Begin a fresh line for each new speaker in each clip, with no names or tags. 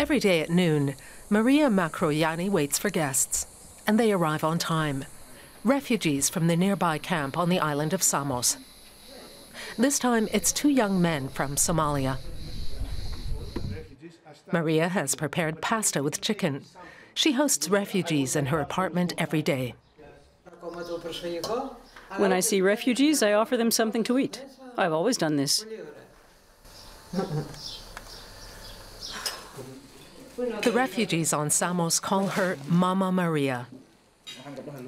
Every day at noon, Maria Makroyani waits for guests, and they arrive on time. Refugees from the nearby camp on the island of Samos. This time, it's two young men from Somalia. Maria has prepared pasta with chicken. She hosts refugees in her apartment every day.
When I see refugees, I offer them something to eat. I've always done this.
The refugees on Samos call her Mama Maria.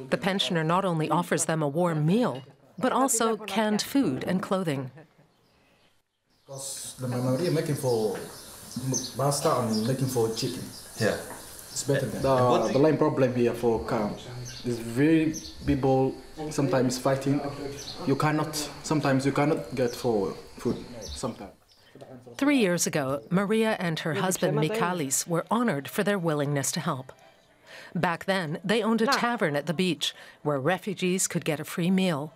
The pensioner not only offers them a warm meal, but also canned food and clothing.
The Mama Maria making for pasta and making for chicken.
Yeah.
It's better than the main problem here for camp is very people sometimes fighting. Sometimes you cannot get for food. Sometimes.
3 years ago, Maria and her husband Mikalis were honored for their willingness to help. Back then, they owned a tavern at the beach where refugees could get a free meal.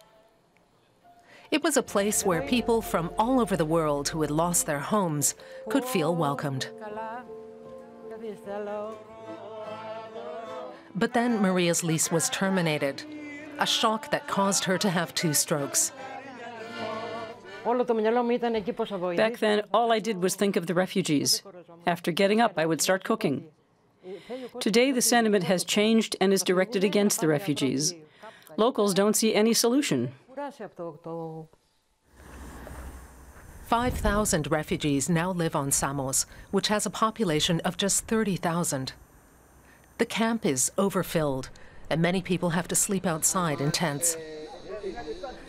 It was a place where people from all over the world who had lost their homes could feel welcomed. But then Maria's lease was terminated, a shock that caused her to have 2 strokes.
Back then, all I did was think of the refugees. After getting up, I would start cooking. Today, the sentiment has changed and is directed against the refugees. Locals don't see any solution.
5,000 refugees now live on Samos, which has a population of just 30,000. The camp is overfilled, and many people have to sleep outside in tents.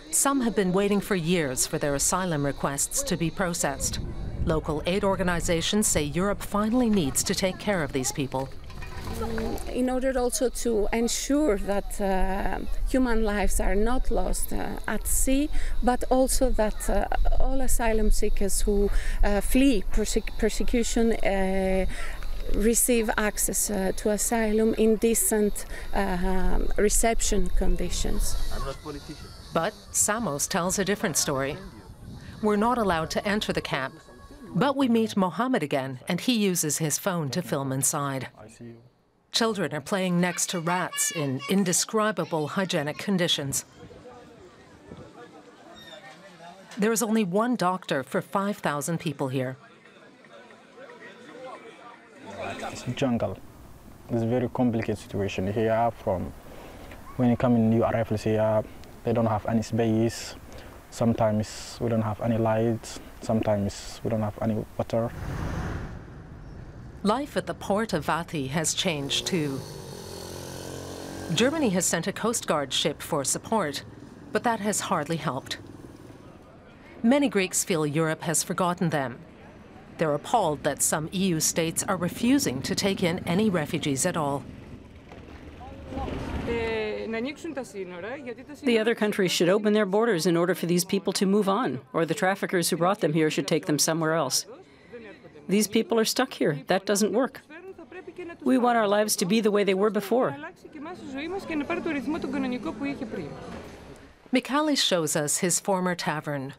Some have been waiting for years for their asylum requests to be processed. Local aid organizations say Europe finally needs to take care of these people.
In order also to ensure that human lives are not lost at sea, but also that all asylum seekers who flee persecution receive access to asylum in decent reception conditions.
I'm not a politician.
But Samos tells a different story. We're not allowed to enter the camp, but we meet Mohammed again, and he uses his phone to film inside. Children are playing next to rats in indescribable hygienic conditions. There is only one doctor for 5,000 people here.
It's jungle. It's a very complicated situation here. From when you come in, new arrivals here, they don't have any space. Sometimes we don't have any lights. Sometimes we don't have any water.
Life at the port of Vati has changed too. Germany has sent a Coast Guard ship for support, but that has hardly helped. Many Greeks feel Europe has forgotten them. They're appalled that some EU states are refusing to take in any refugees at all.
The other countries should open their borders in order for these people to move on, or the traffickers who brought them here should take them somewhere else. These people are stuck here. That doesn't work. We want our lives to be the way they were before.
Mikalis shows us his former tavern.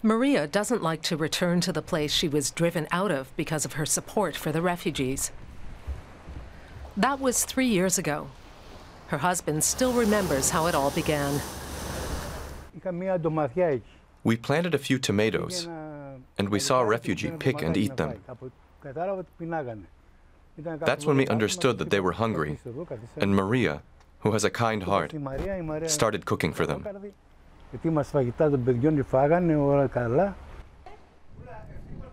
Maria doesn't like to return to the place she was driven out of because of her support for the refugees. That was 3 years ago. Her husband still remembers how it all began.
We planted a few tomatoes, and we saw a refugee pick and eat them. That's when we understood that they were hungry, and Maria, who has a kind heart, started cooking for them.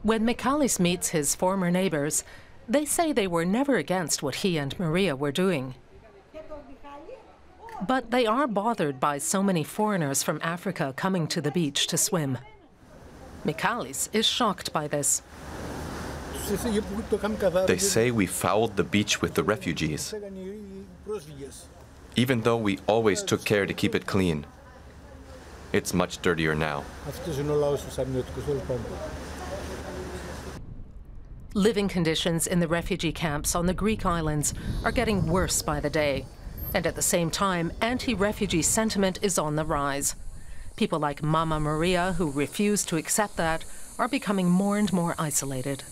When Mikalis meets his former neighbors, they say they were never against what he and Maria were doing. But they are bothered by so many foreigners from Africa coming to the beach to swim. Mikalis is shocked by this.
They say we fouled the beach with the refugees, even though we always took care to keep it clean. It's much dirtier now.
Living conditions in the refugee camps on the Greek islands are getting worse by the day. And at the same time, anti-refugee sentiment is on the rise. People like Mama Maria, who refuse to accept that, are becoming more and more isolated.